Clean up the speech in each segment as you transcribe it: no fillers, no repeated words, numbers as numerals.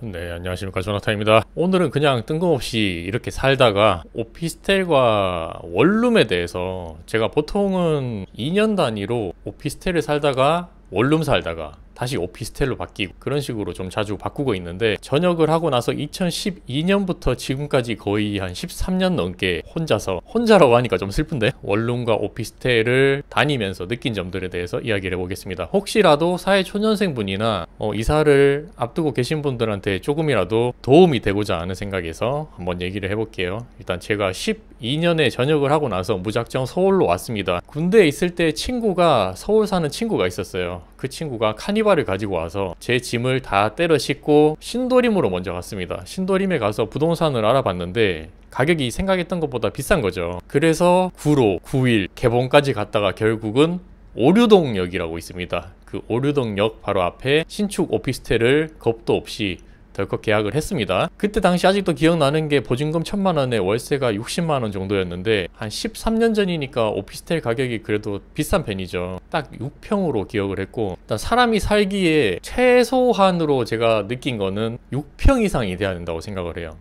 네, 안녕하십니까. 조나탄입니다. 오늘은 그냥 뜬금없이 이렇게 살다가 오피스텔과 원룸에 대해서 제가 보통은 2년 단위로 오피스텔을 살다가 원룸 살다가 다시 오피스텔로 바뀌고 그런 식으로 좀 자주 바꾸고 있는데, 전역을 하고 나서 2012년부터 지금까지 거의 한 13년 넘게 혼자라고 하니까 좀 슬픈데 원룸과 오피스텔을 다니면서 느낀 점들에 대해서 이야기를 해보겠습니다. 혹시라도 사회초년생분이나 이사를 앞두고 계신 분들한테 조금이라도 도움이 되고자 하는 생각에서 한번 얘기를 해볼게요. 일단 제가 12년에 전역을 하고 나서 무작정 서울로 왔습니다. 군대에 있을 때 서울 사는 친구가 있었어요. 그 친구가 카니발을 가지고 와서 제 짐을 다 때려 싣고 신도림으로 먼저 갔습니다. 신도림에 가서 부동산을 알아봤는데 가격이 생각했던 것보다 비싼 거죠. 그래서 구로, 9일, 개봉까지 갔다가 결국은 오류동역이라고 있습니다. 그 오류동역 바로 앞에 신축 오피스텔을 겁도 없이 덜컥 계약을 했습니다. 그때 당시 아직도 기억나는 게 보증금 1,000만 원에 월세가 60만 원 정도였는데, 한 13년 전이니까 오피스텔 가격이 그래도 비싼 편이죠. 딱 6평으로 기억을 했고, 일단 사람이 살기에 최소한으로 제가 느낀 거는 6평 이상이 돼야 된다고 생각을 해요.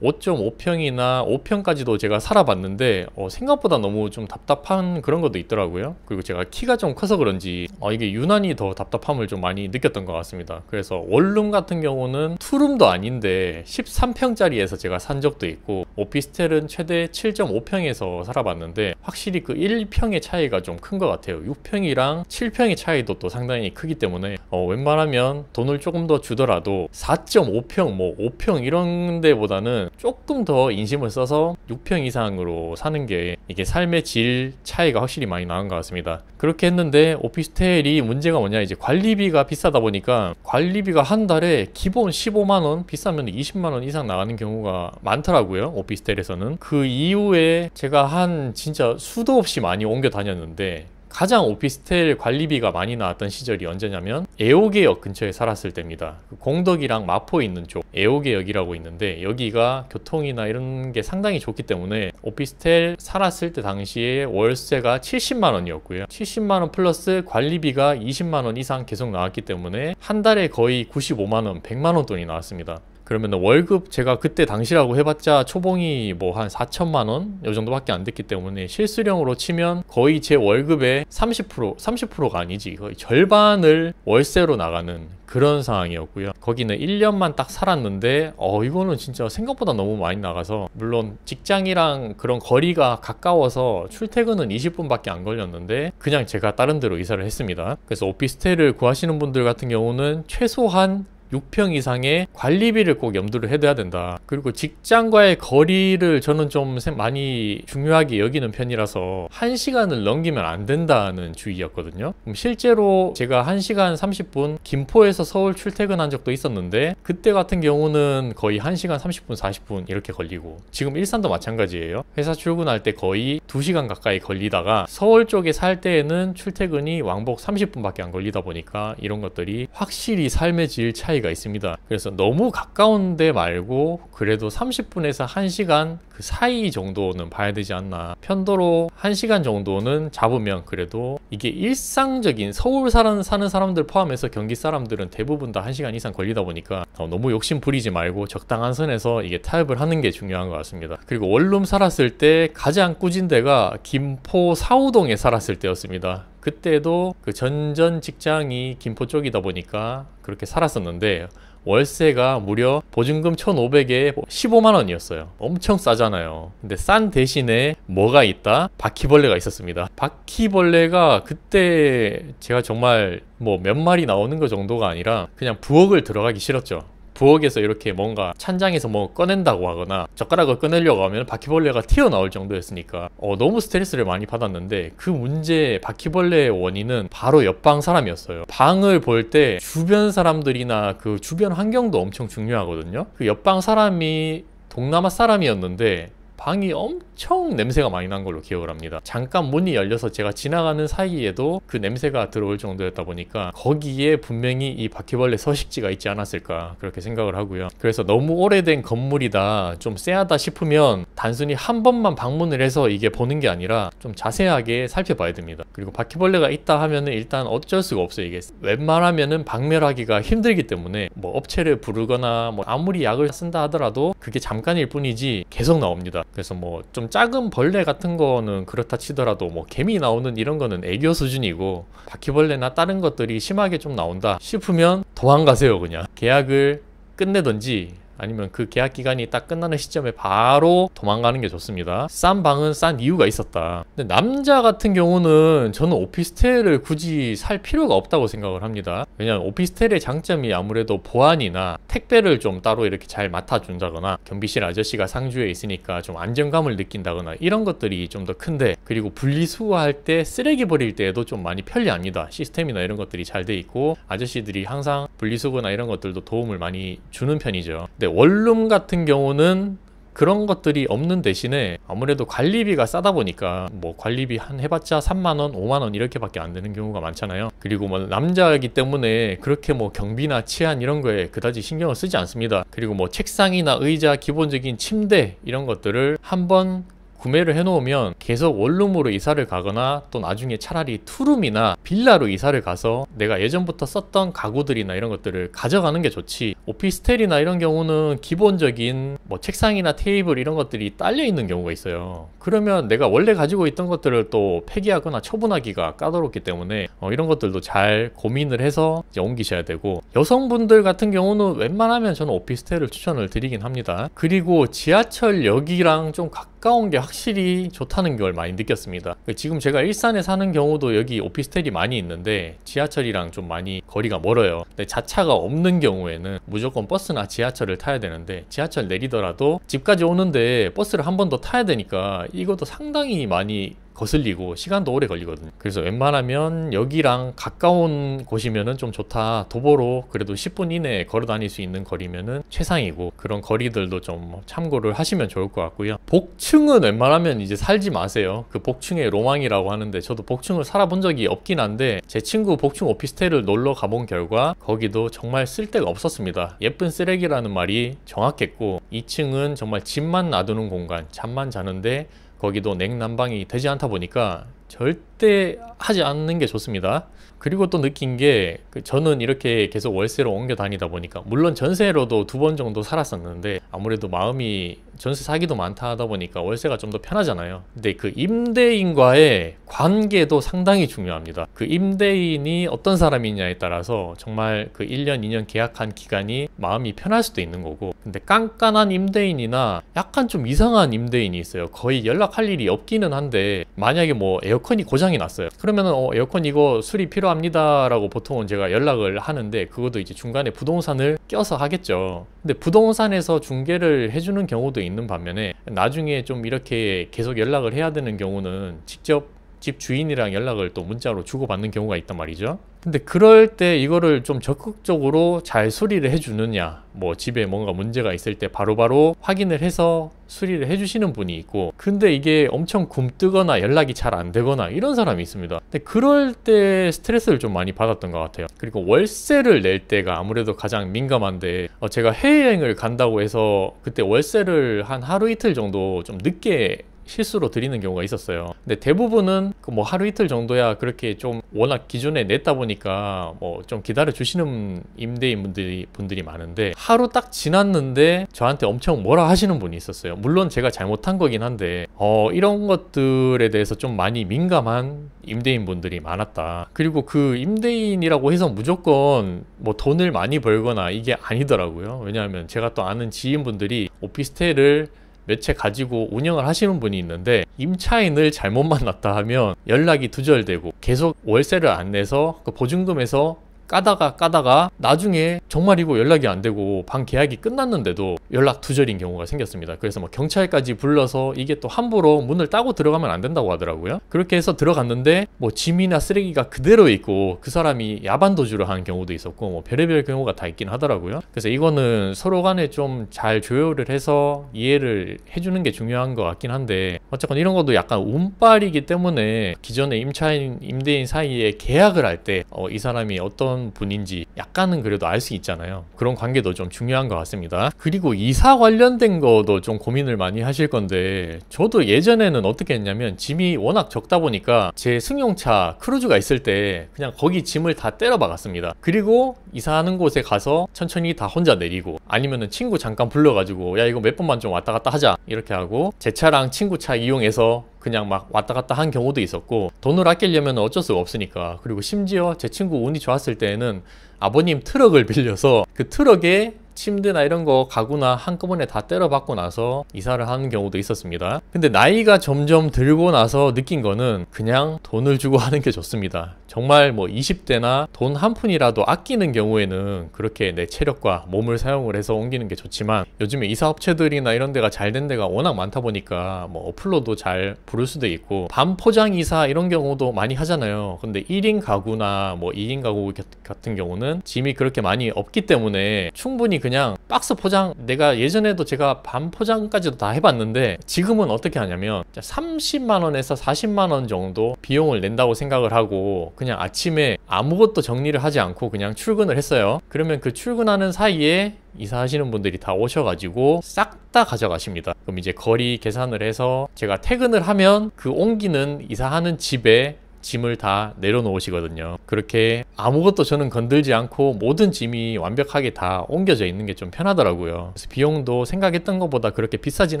5.5평이나 5평까지도 제가 살아봤는데 생각보다 너무 좀 답답한 그런 것도 있더라고요. 그리고 제가 키가 좀 커서 그런지 이게 유난히 더 답답함을 좀 많이 느꼈던 것 같습니다. 그래서 원룸 같은 경우는 투룸도 아닌데 13평짜리에서 제가 산 적도 있고, 오피스텔은 최대 7.5평에서 살아봤는데 확실히 그 1평의 차이가 좀 큰 것 같아요. 6평이랑 7평의 차이도 또 상당히 크기 때문에 웬만하면 돈을 조금 더 주더라도 4.5평, 뭐 5평 이런 데보다는 조금 더 인심을 써서 6평 이상으로 사는 게 이게 삶의 질 차이가 확실히 많이 나는 것 같습니다. 그렇게 했는데 오피스텔이 문제가 뭐냐, 이제 관리비가 비싸다 보니까 관리비가 한 달에 기본 15만원, 비싸면 20만원 이상 나가는 경우가 많더라고요. 오피스텔에서는. 그 이후에 제가 진짜 수도 없이 많이 옮겨 다녔는데, 가장 오피스텔 관리비가 많이 나왔던 시절이 언제냐면 애호개역 근처에 살았을 때입니다. 공덕이랑 마포에 있는 쪽 애호개역이라고 있는데, 여기가 교통이나 이런 게 상당히 좋기 때문에 오피스텔 살았을 때 당시에 월세가 70만 원이었고요. 70만 원 플러스 관리비가 20만 원 이상 계속 나왔기 때문에 한 달에 거의 95만 원, 100만 원 돈이 나왔습니다. 그러면 월급, 제가 그때 당시라고 해봤자 초봉이 뭐 한 4천만 원 요 정도밖에 안 됐기 때문에 실수령으로 치면 거의 제 월급의 30%가 아니지, 거의 절반을 월세로 나가는 그런 상황이었고요. 거기는 1년만 딱 살았는데 이거는 진짜 생각보다 너무 많이 나가서, 물론 직장이랑 그런 거리가 가까워서 출퇴근은 20분밖에 안 걸렸는데 그냥 제가 다른 데로 이사를 했습니다. 그래서 오피스텔을 구하시는 분들 같은 경우는 최소한 6평 이상의 관리비를 꼭 염두를 해둬야 된다. 그리고 직장과의 거리를 저는 좀 많이 중요하게 여기는 편이라서 1시간을 넘기면 안 된다는 주의였거든요. 실제로 제가 1시간 30분 김포에서 서울 출퇴근한 적도 있었는데, 그때 같은 경우는 거의 1시간 30분 40분 이렇게 걸리고, 지금 일산도 마찬가지예요. 회사 출근할 때 거의 2시간 가까이 걸리다가 서울 쪽에 살 때에는 출퇴근이 왕복 30분밖에 안 걸리다 보니까 이런 것들이 확실히 삶의 질 차이 가 있습니다. 그래서 너무 가까운 데 말고 그래도 30분에서 1시간 그 사이 정도는 봐야 되지 않나. 편도로 1시간 정도는 잡으면 그래도 이게 일상적인 서울 사는 사람들 포함해서 경기 사람들은 대부분 다 1시간 이상 걸리다 보니까 너무 욕심 부리지 말고 적당한 선에서 이게 타협을 하는 게 중요한 것 같습니다. 그리고 원룸 살았을 때 가장 꾸진 데가 김포 사우동에 살았을 때였습니다. 그때도 그 전전 직장이 김포 쪽이다 보니까 그렇게 살았었는데, 월세가 무려 보증금 1,500에 15만 원이었어요. 엄청 싸잖아요. 근데 싼 대신에 뭐가 있다? 바퀴벌레가 있었습니다. 바퀴벌레가 그때 제가 정말 뭐 몇 마리 나오는 거 정도가 아니라 그냥 부엌을 들어가기 싫었죠. 부엌에서 이렇게 뭔가 찬장에서 뭐 꺼낸다고 하거나 젓가락을 꺼내려고 하면 바퀴벌레가 튀어나올 정도였으니까 너무 스트레스를 많이 받았는데, 그 문제 바퀴벌레의 원인은 바로 옆방 사람이었어요. 방을 볼 때 주변 사람들이나 그 주변 환경도 엄청 중요하거든요. 그 옆방 사람이 동남아 사람이었는데 방이 엄청 냄새가 많이 난 걸로 기억을 합니다. 잠깐 문이 열려서 제가 지나가는 사이에도 그 냄새가 들어올 정도였다 보니까 거기에 분명히 이 바퀴벌레 서식지가 있지 않았을까 그렇게 생각을 하고요. 그래서 너무 오래된 건물이다, 좀 쎄하다 싶으면 단순히 한 번만 방문을 해서 이게 보는 게 아니라 좀 자세하게 살펴봐야 됩니다. 그리고 바퀴벌레가 있다 하면은 일단 어쩔 수가 없어요. 이게 웬만하면은 박멸하기가 힘들기 때문에 뭐 업체를 부르거나 뭐 아무리 약을 쓴다 하더라도 그게 잠깐일 뿐이지 계속 나옵니다. 그래서 뭐 좀 작은 벌레 같은 거는 그렇다 치더라도 뭐 개미 나오는 이런 거는 애교 수준이고, 바퀴벌레나 다른 것들이 심하게 좀 나온다 싶으면 도망가세요. 그냥 계약을 끝내든지 아니면 그 계약 기간이 딱 끝나는 시점에 바로 도망가는 게 좋습니다. 싼 방은 싼 이유가 있었다. 근데 남자 같은 경우는 저는 오피스텔을 굳이 살 필요가 없다고 생각을 합니다. 왜냐하면 오피스텔의 장점이 아무래도 보안이나 택배를 좀 따로 이렇게 잘 맡아준다거나 경비실 아저씨가 상주에 있으니까 좀 안정감을 느낀다거나 이런 것들이 좀 더 큰데, 그리고 분리수거할 때 쓰레기 버릴 때에도 좀 많이 편리합니다. 시스템이나 이런 것들이 잘 돼 있고 아저씨들이 항상 분리수거나 이런 것들도 도움을 많이 주는 편이죠. 근데 원룸 같은 경우는 그런 것들이 없는 대신에 아무래도 관리비가 싸다 보니까 뭐 관리비 한 해봤자 3만원, 5만원 이렇게밖에 안 되는 경우가 많잖아요. 그리고 뭐 남자이기 때문에 그렇게 뭐 경비나 치안 이런 거에 그다지 신경을 쓰지 않습니다. 그리고 뭐 책상이나 의자, 기본적인 침대 이런 것들을 한번 구매를 해놓으면 계속 원룸으로 이사를 가거나 또 나중에 차라리 투룸이나 빌라로 이사를 가서 내가 예전부터 썼던 가구들이나 이런 것들을 가져가는 게 좋지, 오피스텔이나 이런 경우는 기본적인 뭐 책상이나 테이블 이런 것들이 딸려 있는 경우가 있어요. 그러면 내가 원래 가지고 있던 것들을 또 폐기하거나 처분하기가 까다롭기 때문에 이런 것들도 잘 고민을 해서 이제 옮기셔야 되고, 여성분들 같은 경우는 웬만하면 저는 오피스텔을 추천을 드리긴 합니다. 그리고 지하철역이랑 좀 가까운 게 확실히 좋다는 걸 많이 느꼈습니다. 지금 제가 일산에 사는 경우도 여기 오피스텔이 많이 있는데 지하철이랑 좀 많이 거리가 멀어요. 근데 자차가 없는 경우에는 무조건 버스나 지하철을 타야 되는데, 지하철 내리더라도 집까지 오는데 버스를 한 번 더 타야 되니까 이것도 상당히 많이 거슬리고 시간도 오래 걸리거든요. 그래서 웬만하면 여기랑 가까운 곳이면은 좀 좋다. 도보로 그래도 10분 이내에 걸어 다닐 수 있는 거리면은 최상이고, 그런 거리들도 좀 참고를 하시면 좋을 것 같고요. 복층은 웬만하면 이제 살지 마세요. 그 복층의 로망이라고 하는데 저도 복층을 살아본 적이 없긴 한데 제 친구 복층 오피스텔을 놀러 가본 결과 거기도 정말 쓸데가 없었습니다. 예쁜 쓰레기라는 말이 정확했고, 2층은 정말 짐만 놔두는 공간, 잠만 자는데 거기도 냉난방이 되지 않다 보니까 절대 하지 않는 게 좋습니다. 그리고 또 느낀 게 저는 이렇게 계속 월세로 옮겨 다니다 보니까, 물론 전세로도 2번 정도 살았었는데 아무래도 마음이 전세 사기도 많다 하다 보니까 월세가 좀 더 편하잖아요. 근데 그 임대인과의 관계도 상당히 중요합니다. 그 임대인이 어떤 사람이냐에 따라서 정말 그 1년, 2년 계약한 기간이 마음이 편할 수도 있는 거고, 근데 깐깐한 임대인이나 약간 좀 이상한 임대인이 있어요. 거의 연락할 일이 없기는 한데 만약에 뭐 에어컨이 고장이 났어요. 그러면은 에어컨 이거 수리 필요합니다 라고 보통은 제가 연락을 하는데, 그것도 이제 중간에 부동산을 껴서 하겠죠. 근데 부동산에서 중개를 해주는 경우도 있는 반면에 나중에 좀 이렇게 계속 연락을 해야 되는 경우는 직접 집 주인이랑 연락을 또 문자로 주고받는 경우가 있단 말이죠. 근데 그럴 때 이거를 좀 적극적으로 잘 수리를 해주느냐, 뭐 집에 뭔가 문제가 있을 때 바로바로 확인을 해서 수리를 해주시는 분이 있고, 근데 이게 엄청 굼뜨거나 연락이 잘 안 되거나 이런 사람이 있습니다. 근데 그럴 때 스트레스를 좀 많이 받았던 것 같아요. 그리고 월세를 낼 때가 아무래도 가장 민감한데, 제가 해외여행을 간다고 해서 그때 월세를 한 하루 이틀 정도 좀 늦게 실수로 드리는 경우가 있었어요. 근데 대부분은 뭐 하루 이틀 정도야 그렇게 좀 워낙 기존에 냈다 보니까 뭐 좀 기다려 주시는 임대인 분들이 많은데, 하루 딱 지났는데 저한테 엄청 뭐라 하시는 분이 있었어요. 물론 제가 잘못한 거긴 한데 이런 것들에 대해서 좀 많이 민감한 임대인 분들이 많았다. 그리고 그 임대인이라고 해서 무조건 뭐 돈을 많이 벌거나 이게 아니더라고요. 왜냐하면 제가 또 아는 지인분들이 오피스텔을 몇 채 가지고 운영을 하시는 분이 있는데, 임차인을 잘못 만났다 하면 연락이 두절되고 계속 월세를 안 내서 그 보증금에서 까다가 나중에 정말 이거 연락이 안 되고 방 계약이 끝났는데도 연락 두절인 경우가 생겼습니다. 그래서 뭐 경찰까지 불러서 이게 또 함부로 문을 따고 들어가면 안 된다고 하더라고요. 그렇게 해서 들어갔는데 뭐 짐이나 쓰레기가 그대로 있고 그 사람이 야반 도주를 하는 경우도 있었고 뭐 별의별 경우가 다 있긴 하더라고요. 그래서 이거는 서로 간에 좀 잘 조율을 해서 이해를 해주는 게 중요한 것 같긴 한데, 어쨌건 이런 것도 약간 운빨이기 때문에 기존의 임차인 임대인 사이에 계약을 할 때 이 사람이 어떤 분인지 약간은 그래도 알 수 있잖아요. 그런 관계도 좀 중요한 것 같습니다. 그리고 이사 관련된 거도 좀 고민을 많이 하실 건데, 저도 예전에는 어떻게 했냐면 짐이 워낙 적다 보니까 제 승용차 크루즈가 있을 때 그냥 거기 짐을 다 때려 박았습니다. 그리고 이사하는 곳에 가서 천천히 다 혼자 내리고, 아니면은 친구 잠깐 불러가지고 야 이거 몇 번만 좀 왔다 갔다 하자 이렇게 하고 제 차랑 친구 차 이용해서 그냥 막 왔다 갔다 한 경우도 있었고, 돈을 아끼려면 어쩔 수가 없으니까. 그리고 심지어 제 친구 운이 좋았을 때에는 아버님 트럭을 빌려서 그 트럭에 침대나 이런 거 가구나 한꺼번에 다 때려박고 나서 이사를 하는 경우도 있었습니다. 근데 나이가 점점 들고 나서 느낀 거는 그냥 돈을 주고 하는 게 좋습니다. 정말 뭐 20대나 돈 한 푼이라도 아끼는 경우에는 그렇게 내 체력과 몸을 사용을 해서 옮기는 게 좋지만, 요즘에 이사업체들이나 이런 데가 잘 된 데가 워낙 많다 보니까 뭐 어플로도 잘 부를 수도 있고 반포장 이사 이런 경우도 많이 하잖아요. 근데 1인 가구나 뭐 2인 가구 같은 경우는 짐이 그렇게 많이 없기 때문에 충분히 그냥 박스 포장, 내가 예전에도 제가 반 포장까지도 다 해봤는데 지금은 어떻게 하냐면 30만원에서 40만원 정도 비용을 낸다고 생각을 하고 그냥 아침에 아무것도 정리를 하지 않고 그냥 출근을 했어요. 그러면 그 출근하는 사이에 이사하시는 분들이 다 오셔가지고 싹 다 가져가십니다. 그럼 이제 거리 계산을 해서 제가 퇴근을 하면 그 옮기는 이사하는 집에 짐을 다 내려놓으시거든요. 그렇게 아무것도 저는 건들지 않고 모든 짐이 완벽하게 다 옮겨져 있는 게 좀 편하더라고요. 그래서 비용도 생각했던 것보다 그렇게 비싸진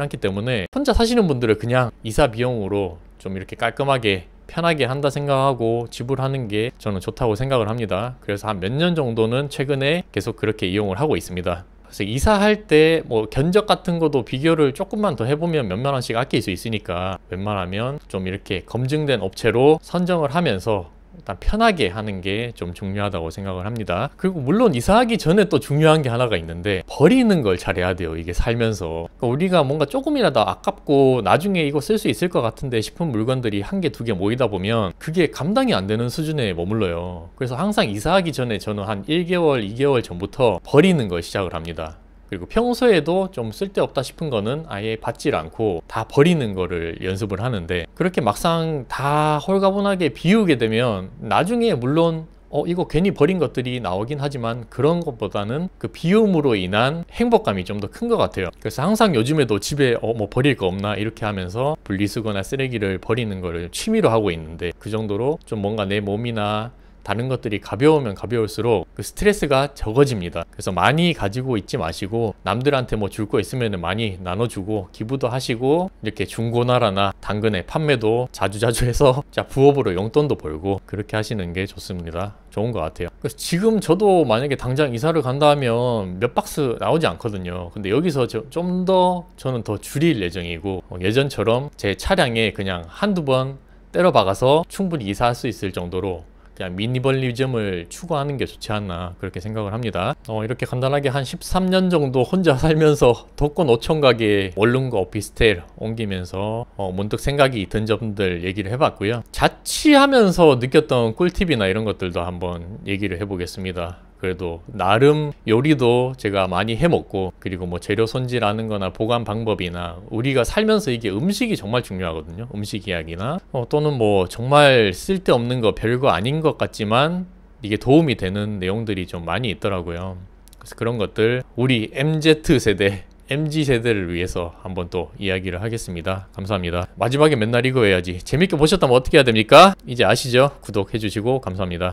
않기 때문에 혼자 사시는 분들은 그냥 이사 비용으로 좀 이렇게 깔끔하게 편하게 한다 생각하고 지불하는 게 저는 좋다고 생각을 합니다. 그래서 한 몇 년 정도는 최근에 계속 그렇게 이용을 하고 있습니다. 그래서 이사할 때 뭐 견적 같은 것도 비교를 조금만 더 해보면 몇만 원씩 아낄 수 있으니까 웬만하면 좀 이렇게 검증된 업체로 선정을 하면서 일단 편하게 하는 게 좀 중요하다고 생각을 합니다. 그리고 물론 이사하기 전에 또 중요한 게 하나가 있는데, 버리는 걸 잘해야 돼요. 이게 살면서 그러니까 우리가 뭔가 조금이라도 아깝고 나중에 이거 쓸 수 있을 것 같은데 싶은 물건들이 한 개, 두 개 모이다 보면 그게 감당이 안 되는 수준에 머물러요. 그래서 항상 이사하기 전에 저는 한 1개월, 2개월 전부터 버리는 걸 시작을 합니다. 그리고 평소에도 좀 쓸데없다 싶은 거는 아예 받질 않고 다 버리는 거를 연습을 하는데, 그렇게 막상 다 홀가분하게 비우게 되면 나중에 물론 이거 괜히 버린 것들이 나오긴 하지만 그런 것보다는 그 비움으로 인한 행복감이 좀 더 큰 것 같아요. 그래서 항상 요즘에도 집에 뭐 버릴 거 없나 이렇게 하면서 분리수거나 쓰레기를 버리는 거를 취미로 하고 있는데, 그 정도로 좀 뭔가 내 몸이나 다른 것들이 가벼우면 가벼울수록 그 스트레스가 적어집니다. 그래서 많이 가지고 있지 마시고 남들한테 뭐 줄 거 있으면 많이 나눠주고 기부도 하시고, 이렇게 중고나라나 당근에 판매도 자주자주 해서 부업으로 용돈도 벌고 그렇게 하시는 게 좋습니다. 좋은 것 같아요. 그래서 지금 저도 만약에 당장 이사를 간다 하면 몇 박스 나오지 않거든요. 근데 여기서 좀 더 저는 더 줄일 예정이고, 예전처럼 제 차량에 그냥 한두 번 때려 박아서 충분히 이사할 수 있을 정도로 그냥 미니멀리즘을 추구하는 게 좋지 않나 그렇게 생각을 합니다. 이렇게 간단하게 한 13년 정도 혼자 살면서 덕고 노총각의 원룸과 오피스텔 옮기면서 문득 생각이 든 점들 얘기를 해봤고요. 자취하면서 느꼈던 꿀팁이나 이런 것들도 한번 얘기를 해보겠습니다. 그래도 나름 요리도 제가 많이 해먹고, 그리고 뭐 재료 손질하는 거나 보관 방법이나 우리가 살면서 이게 음식이 정말 중요하거든요. 음식 이야기나 또는 뭐 정말 쓸데없는 거 별거 아닌 것 같지만 이게 도움이 되는 내용들이 좀 많이 있더라고요. 그래서 그런 것들 우리 MZ세대 MZ세대를 위해서 한번 또 이야기를 하겠습니다. 감사합니다. 마지막에 맨날 이거 해야지. 재밌게 보셨다면 어떻게 해야 됩니까? 이제 아시죠? 구독해주시고 감사합니다.